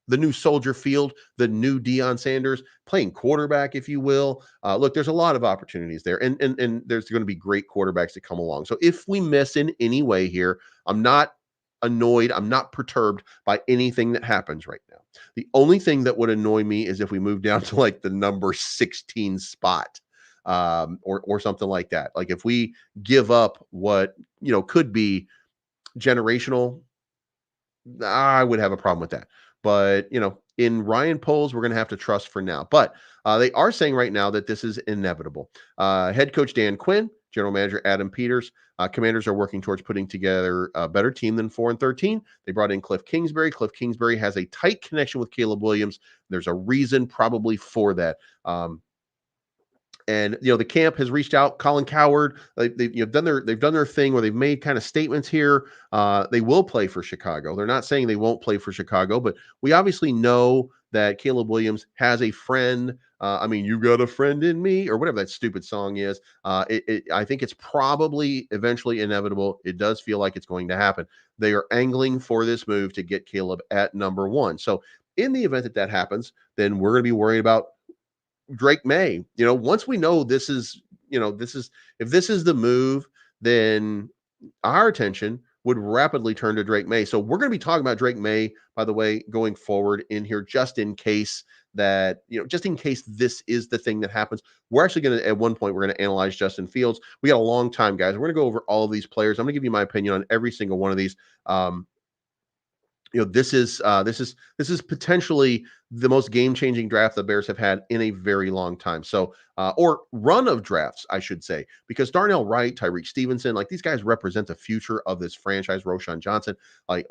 The new Soldier Field, the new Deion Sanders playing quarterback, if you will. Look, there's a lot of opportunities there, and there's going to be great quarterbacks that come along. So if we miss in any way here, I'm not annoyed. I'm not perturbed by anything that happens right now. The only thing that would annoy me is if we move down to like the number 16 spot, or something like that. Like if we give up what could be generational, I would have a problem with that. But, in Ryan Poles, we're going to have to trust for now. But they are saying right now that this is inevitable. Head coach Dan Quinn, general manager Adam Peters, Commanders are working towards putting together a better team than 4-13. They brought in Cliff Kingsbury. Cliff Kingsbury has a tight connection with Caleb Williams. There's a reason probably for that. And the camp has reached out. Colin Coward, they've done their thing where they've made kind of statements here. They will play for Chicago. They're not saying they won't play for Chicago, but we obviously know that Caleb Williams has a friend. I mean, you got a friend in me, or whatever that stupid song is. I think it's probably eventually inevitable. It does feel like it's going to happen. They are angling for this move to get Caleb at number one. So in the event that happens, then we're going to be worried about Drake May. Once we know if this is the move, then our attention would rapidly turn to Drake May. So we're going to be talking about Drake May, by the way, going forward in here, just in case this is the thing that happens. We're actually going to, at one point, we're going to analyze Justin Fields. We got a long time, guys. We're going to go over all of these players. I'm going to give you my opinion on every single one of these. This is potentially the most game-changing draft the Bears have had in a very long time. So, or run of drafts, I should say, because Darnell Wright, Tyreek Stevenson, like these guys represent the future of this franchise. Roshan Johnson, like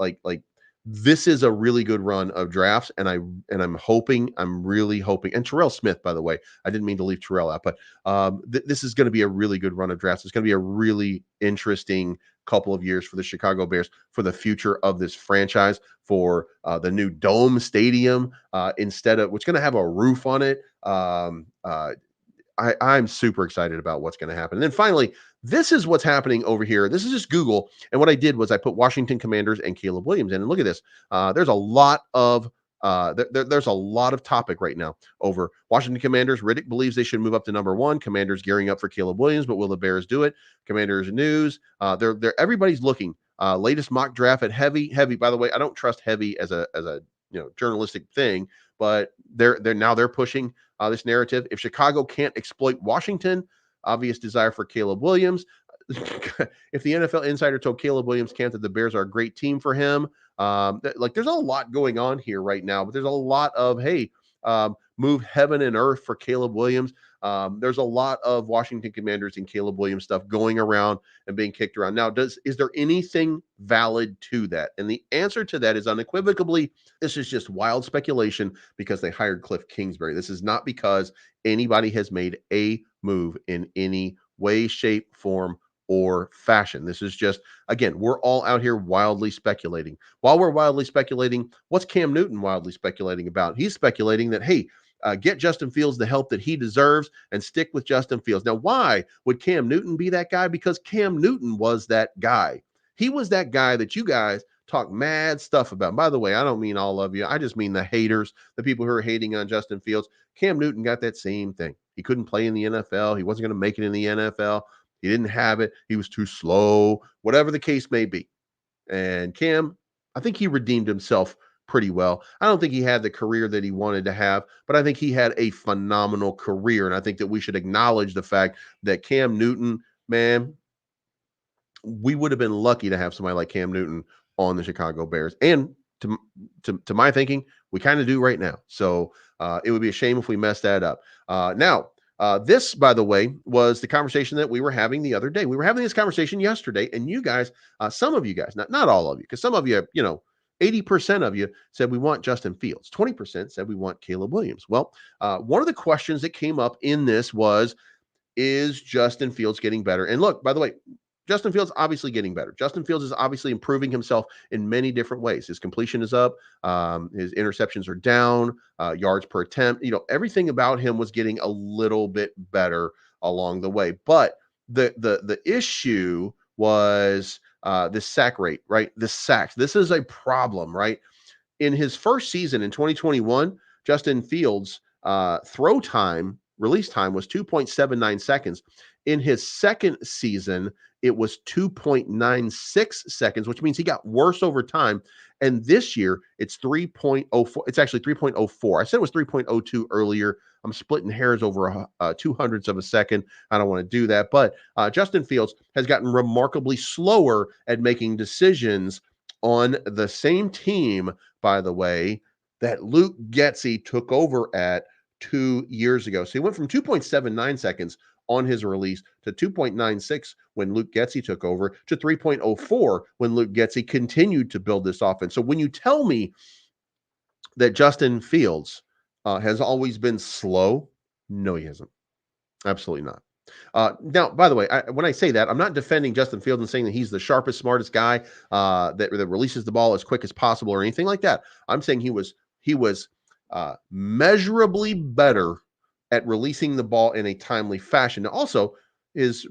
this is a really good run of drafts, and I'm really hoping, and Terrell Smith, by the way, I didn't mean to leave Terrell out, but this is going to be a really good run of drafts. It's going to be a really interesting couple of years for the Chicago Bears, for the future of this franchise, for the new dome stadium, instead of what's going to have a roof on it. I'm super excited about what's going to happen. And then finally, this is what's happening over here. This is just Google. And what I did was I put Washington Commanders and Caleb Williams in. And look at this. There's a lot of there's a lot of topic right now over Washington Commanders. Riddick believes they should move up to number one. Commanders gearing up for Caleb Williams, but will the Bears do it? Commanders news. They're everybody's looking. Latest mock draft at heavy. By the way, I don't trust heavy as a journalistic thing, but they're pushing this narrative. If Chicago can't exploit Washington, obvious desire for Caleb Williams. if the NFL Insider told Caleb Williams Camp that the Bears are a great team for him, like there's a lot going on here right now, but there's a lot of, hey, move heaven and earth for Caleb Williams. There's a lot of Washington Commanders and Caleb Williams stuff going around and being kicked around. Now, is there anything valid to that? And the answer to that is unequivocally, this is just wild speculation because they hired Cliff Kingsbury. This is not because anybody has made a move in any way, shape, form, or fashion. This is just, again, we're all out here wildly speculating. While we're wildly speculating, what's Cam Newton wildly speculating about? He's speculating that, hey, get Justin Fields the help that he deserves and stick with Justin Fields. Now, why would Cam Newton be that guy? Because Cam Newton was that guy. He was that guy that you guys talk mad stuff about. By the way, I don't mean all of you. I just mean the haters, the people who are hating on Justin Fields. Cam Newton got that same thing. He couldn't play in the NFL. He wasn't going to make it in the NFL. He didn't have it. He was too slow, whatever the case may be. And Cam, I think he redeemed himself pretty well. I don't think he had the career that he wanted to have, but I think he had a phenomenal career. And I think that we should acknowledge the fact that Cam Newton, man, we would have been lucky to have somebody like Cam Newton on the Chicago Bears. And to my thinking, we kind of do right now. So it would be a shame if we messed that up. This, by the way, was the conversation that we were having the other day. We were having this conversation yesterday, and you guys, some of you guys, not all of you, because some of you, 80% of you said we want Justin Fields. 20% said we want Caleb Williams. Well, one of the questions that came up in this was, is Justin Fields getting better? And look, by the way, Justin Fields obviously getting better. Justin Fields is obviously improving himself in many different ways. His completion is up. His interceptions are down. Yards per attempt. Everything about him was getting a little bit better along the way. But the issue was this sack rate, right? The sacks. This is a problem, right? In his first season in 2021, Justin Fields' release time was 2.79 seconds. In his second season, it was 2.96 seconds, which means he got worse over time. And this year, it's 3.04. It's actually 3.04. I said it was 3.02 earlier. I'm splitting hairs over 200ths of a second. I don't want to do that. But Justin Fields has gotten remarkably slower at making decisions on the same team, by the way, that Luke Getsy took over at 2 years ago. So he went from 2.79 seconds on his release to 2.96 when Luke Getsy took over to 3.04 when Luke Getsy continued to build this offense. So when you tell me that Justin Fields has always been slow, no, he hasn't. Absolutely not. Now, by the way, when I say that, I'm not defending Justin Fields and saying that he's the sharpest, smartest guy that releases the ball as quick as possible or anything like that. I'm saying he was measurably better at releasing the ball in a timely fashion. Now, also, his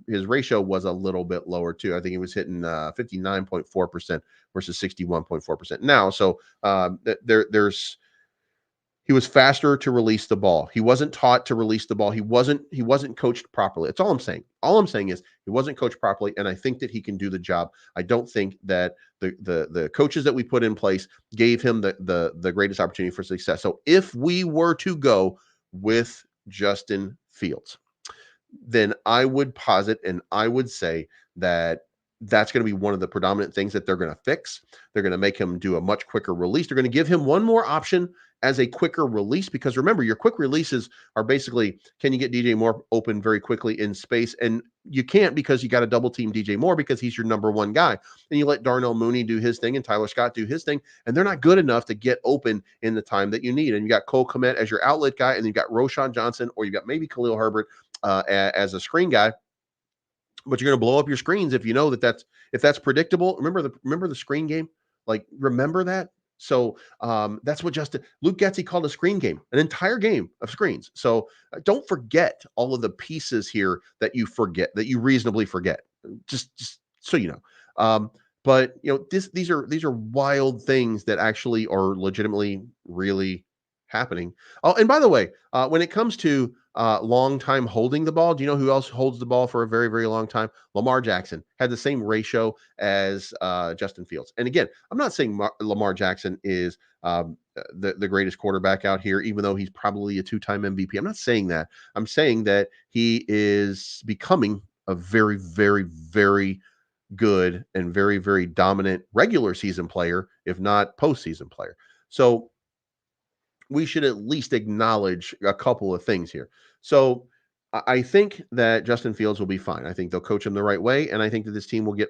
ratio was a little bit lower too. I think he was hitting 59.4% versus 61.4% now. So there's he was faster to release the ball. He wasn't taught to release the ball. He wasn't coached properly. That's all I'm saying. All I'm saying is he wasn't coached properly, and I think that he can do the job. I don't think that the coaches that we put in place gave him the greatest opportunity for success. So if we were to go with Justin Fields, then I would posit and I would say that that's going to be one of the predominant things that they're going to fix. They're going to make him do a much quicker release. They're going to give him one more option as a quicker release, because remember, your quick releases are basically, can you get DJ Moore open very quickly in space? And you can't, because you got to double team DJ Moore because he's your number one guy. And you let Darnell Mooney do his thing and Tyler Scott do his thing, and they're not good enough to get open in the time that you need. And you got Cole Kmet as your outlet guy, and you got Roshan Johnson, or you got maybe Khalil Herbert as a screen guy. But you're going to blow up your screens if you know if that's predictable. Remember the screen game, like remember that. So that's what Luke Getsy called a screen game, an entire game of screens. So don't forget all of the pieces here that you reasonably forget. Just so you know. But these are wild things that actually are legitimately really happening. Oh, and by the way, when it comes to long time holding the ball, do you know who else holds the ball for a very, very long time? Lamar Jackson had the same ratio as Justin Fields. And again, I'm not saying Lamar Jackson is the greatest quarterback out here, even though he's probably a two-time MVP. I'm not saying that. I'm saying that he is becoming a very, very, very good and very, very dominant regular season player, if not postseason player. So we should at least acknowledge a couple of things here. So I think that Justin Fields will be fine. I think they'll coach him the right way, and I think that this team will get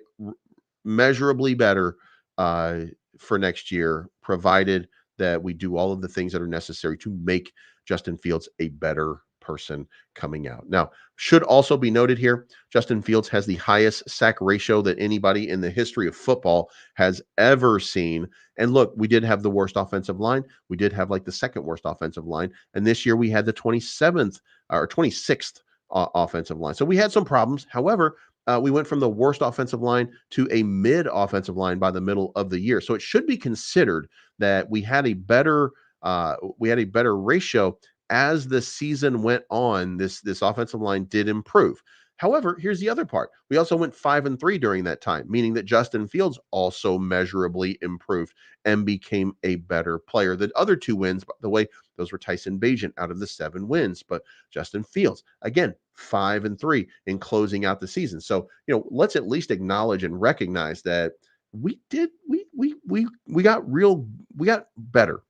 measurably better uh, for next year, provided that we do all of the things that are necessary to make Justin Fields a better person coming out. Now, should also be noted here, Justin Fields has the highest sack ratio that anybody in the history of football has ever seen. And look, we did have the worst offensive line. We did have like the second worst offensive line. And this year we had the 27th or 26th offensive line. So we had some problems. However, we went from the worst offensive line to a mid offensive line by the middle of the year. So it should be considered that we had a better ratio as the season went on. This offensive line did improve. However, here's the other part. We also went 5-3 during that time, meaning that Justin Fields also measurably improved and became a better player. The other two wins, by the way, those were Tyson Bagent out of the 7 wins, but Justin Fields, again, 5-3 in closing out the season. So, let's at least acknowledge and recognize that we got better.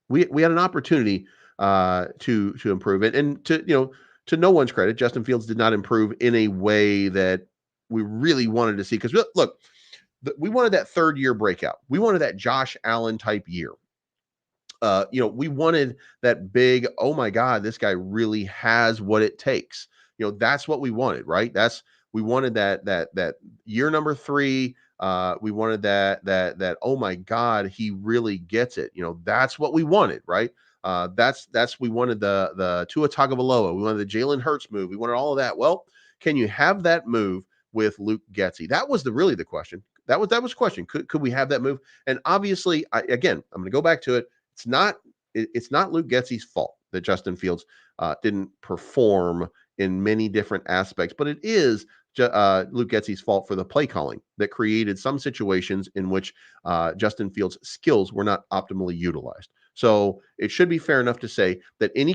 We had an opportunity to improve it, and to no one's credit, Justin Fields did not improve in a way that we really wanted to see. Because look, we wanted that third year breakout. We wanted that Josh Allen type year. We wanted that big, oh my God, this guy really has what it takes. That's what we wanted, right? We wanted that year number 3. We wanted that, oh my God, he really gets it. That's what we wanted, right? We wanted the Tua Tagovailoa. We wanted the Jalen Hurts move. We wanted all of that. Well, can you have that move with Luke Getsy? That was really the question. That was the question. Could we have that move? And obviously, I'm going to go back to it. It's not Luke Getsy's fault that Justin Fields didn't perform in many different aspects, but it is Luke Getsy's fault for the play calling that created some situations in which Justin Fields' skills were not optimally utilized. So it should be fair enough to say that any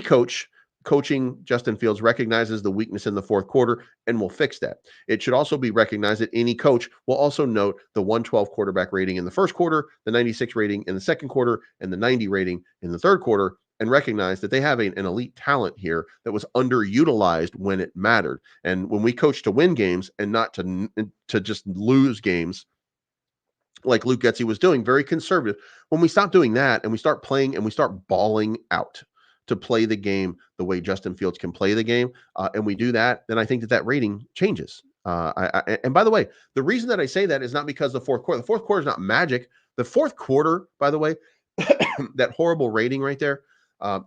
coach coaching Justin Fields recognizes the weakness in the fourth quarter and will fix that. It should also be recognized that any coach will also note the 112 quarterback rating in the first quarter, the 96 rating in the second quarter, and the 90 rating in the third quarter, and recognize that they have an elite talent here that was underutilized when it mattered. And when we coach to win games and not to just lose games, like Luke Getsy was doing, very conservative. When we stop doing that and we start playing and we start balling out to play the game the way Justin Fields can play the game, and we do that, then I think that rating changes. And by the way, the reason that I say that is not because the fourth quarter is not magic. The fourth quarter, by the way, that horrible rating right there,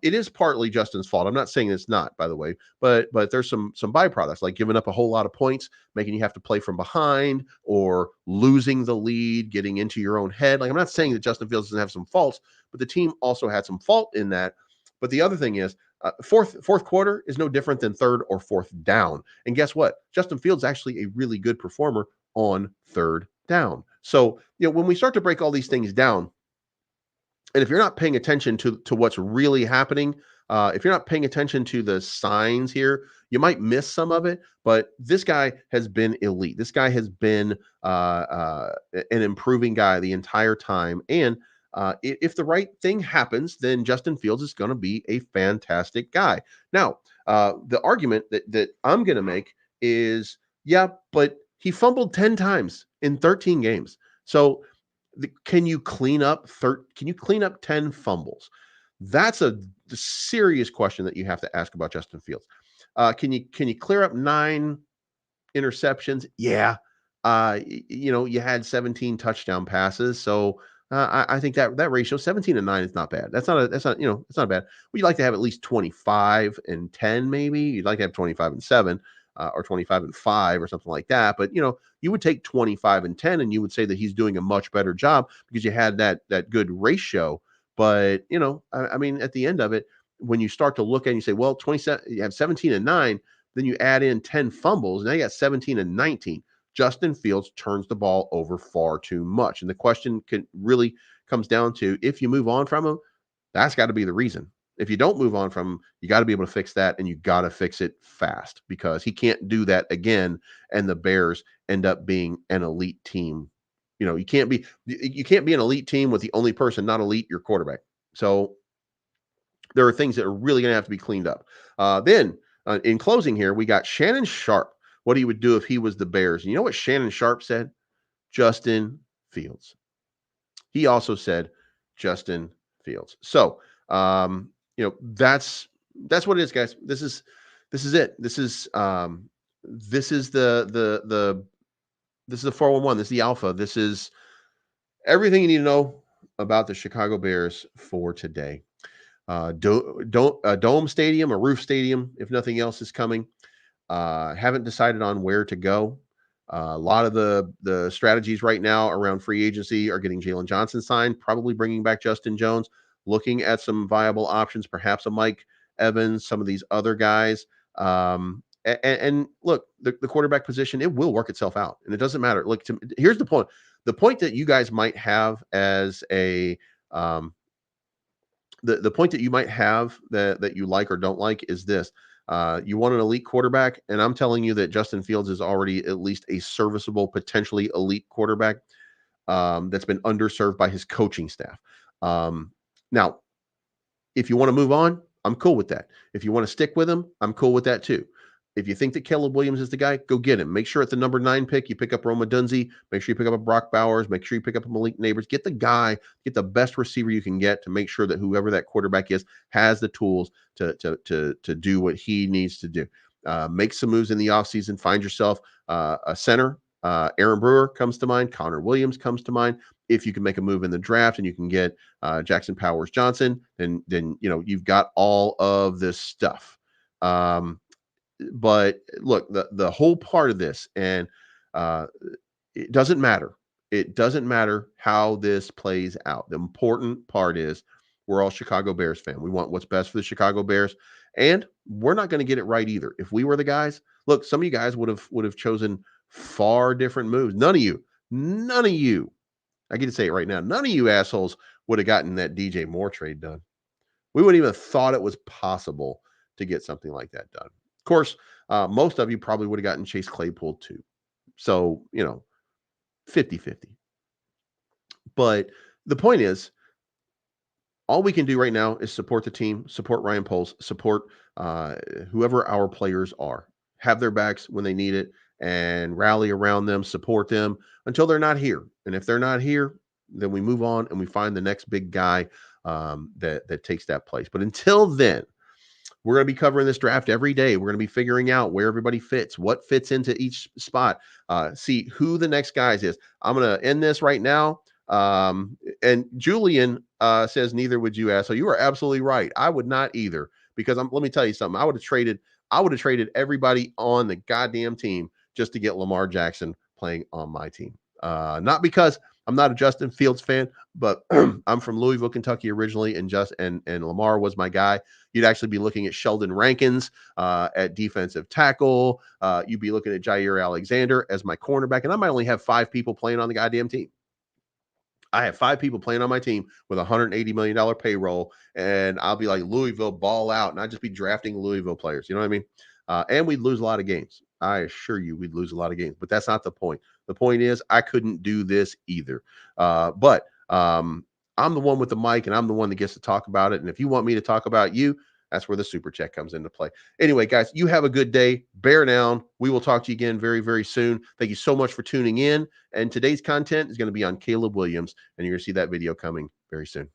it is partly Justin's fault. I'm not saying it's not, by the way, but there's some byproducts like giving up a whole lot of points, making you have to play from behind, or losing the lead, getting into your own head. Like, I'm not saying that Justin Fields doesn't have some faults, but the team also had some fault in that. But the other thing is, fourth quarter is no different than third or fourth down. And guess what? Justin Fields is actually a really good performer on third down. So, when we start to break all these things down, and if you're not paying attention to what's really happening, if you're not paying attention to the signs here, you might miss some of it. But this guy has been elite. This guy has been an improving guy the entire time. And if the right thing happens, then Justin Fields is going to be a fantastic guy. Now, the argument that I'm going to make is, yeah, but he fumbled 10 times in 13 games. So can you clean up 10 fumbles? That's a serious question that you have to ask about Justin Fields. Can you clear up 9 interceptions? Yeah. You had 17 touchdown passes, so I think that ratio 17-9 is not bad. It's not bad. We'd like to have at least 25-10, maybe. You'd like to have 25-7. Or 25-5 or something like that. But you would take 25-10 and you would say that he's doing a much better job because you had that good ratio. But I mean, at the end of it, when you start to look at it, you say, well, 27, you have 17-9, then you add in 10 fumbles, now you got 17-19. Justin Fields turns the ball over far too much. And the question really comes down to, if you move on from him, that's got to be the reason. If you don't move on from him, you got to be able to fix that, and you got to fix it fast because he can't do that again. And the Bears end up being an elite team. You can't be an elite team with the only person not elite, your quarterback. So there are things that are really going to have to be cleaned up. Then, in closing here, we got Shannon Sharp. What he would do if he was the Bears. And you know what Shannon Sharp said? Justin Fields. He also said Justin Fields. So, that's what it is, guys. This is it. This is the 411. This is the alpha. This is everything you need to know about the Chicago Bears for today. A dome stadium, a roof stadium, if nothing else is coming. Haven't decided on where to go. A lot of the strategies right now around free agency are getting Jalen Johnson signed, probably bringing back Justin Jones, looking at some viable options, perhaps a Mike Evans, some of these other guys. And look, the quarterback position, it will work itself out, and it doesn't matter. Look, here's the point. The point that you guys might have as a the point that you might have that you like or don't like is this. You want an elite quarterback, and I'm telling you that Justin Fields is already at least a serviceable, potentially elite quarterback that's been underserved by his coaching staff. Now, if you want to move on, I'm cool with that. If you want to stick with him, I'm cool with that too. If you think that Caleb Williams is the guy, go get him. Make sure at the number 9 pick, you pick up Roma Dunze. Make sure you pick up a Brock Bowers. Make sure you pick up a Malik Neighbors. Get the guy, get the best receiver you can get to make sure that whoever that quarterback is has the tools to do what he needs to do. Make some moves in the offseason. Find yourself a center. Aaron Brewer comes to mind. Connor Williams comes to mind. If you can make a move in the draft and you can get Jackson Powers Johnson, then you've got all of this stuff. But look, the whole part of this, and uh, it doesn't matter. It doesn't matter how this plays out. The important part is we're all Chicago Bears fan. We want what's best for the Chicago Bears, and we're not going to get it right either. If we were the guys, look, some of you guys would have chosen far different moves. None of you. I get to say it right now. None of you assholes would have gotten that DJ Moore trade done. We wouldn't even have thought it was possible to get something like that done. Of course, most of you probably would have gotten Chase Claypool too. So, 50-50. But the point is, all we can do right now is support the team, support Ryan Poles, support whoever our players are. Have their backs when they need it and rally around them, support them until they're not here. And if they're not here, then we move on and we find the next big guy that takes that place. But until then, we're going to be covering this draft every day. We're going to be figuring out where everybody fits, what fits into each spot, see who the next guys is. I'm going to end this right now. And Julian says, neither would you, ask. So you are absolutely right. I would not either, because let me tell you something. I would have traded everybody on the goddamn team just to get Lamar Jackson playing on my team. Not because I'm not a Justin Fields fan, but I'm from Louisville, Kentucky originally, and Lamar was my guy. You'd actually be looking at Sheldon Rankins at defensive tackle. You'd be looking at Jair Alexander as my cornerback, and I might only have 5 people playing on the goddamn team. I have 5 people playing on my team with $180 million payroll, and I'll be like, Louisville, ball out, and I'd just be drafting Louisville players. You know what I mean? And we'd lose a lot of games. I assure you we'd lose a lot of games, but that's not the point. The point is I couldn't do this either. But I'm the one with the mic, and I'm the one that gets to talk about it. And if you want me to talk about you, that's where the super chat comes into play. Anyway, guys, you have a good day. Bear down. We will talk to you again very, very soon. Thank you so much for tuning in. And today's content is going to be on Caleb Williams, and you're going to see that video coming very soon.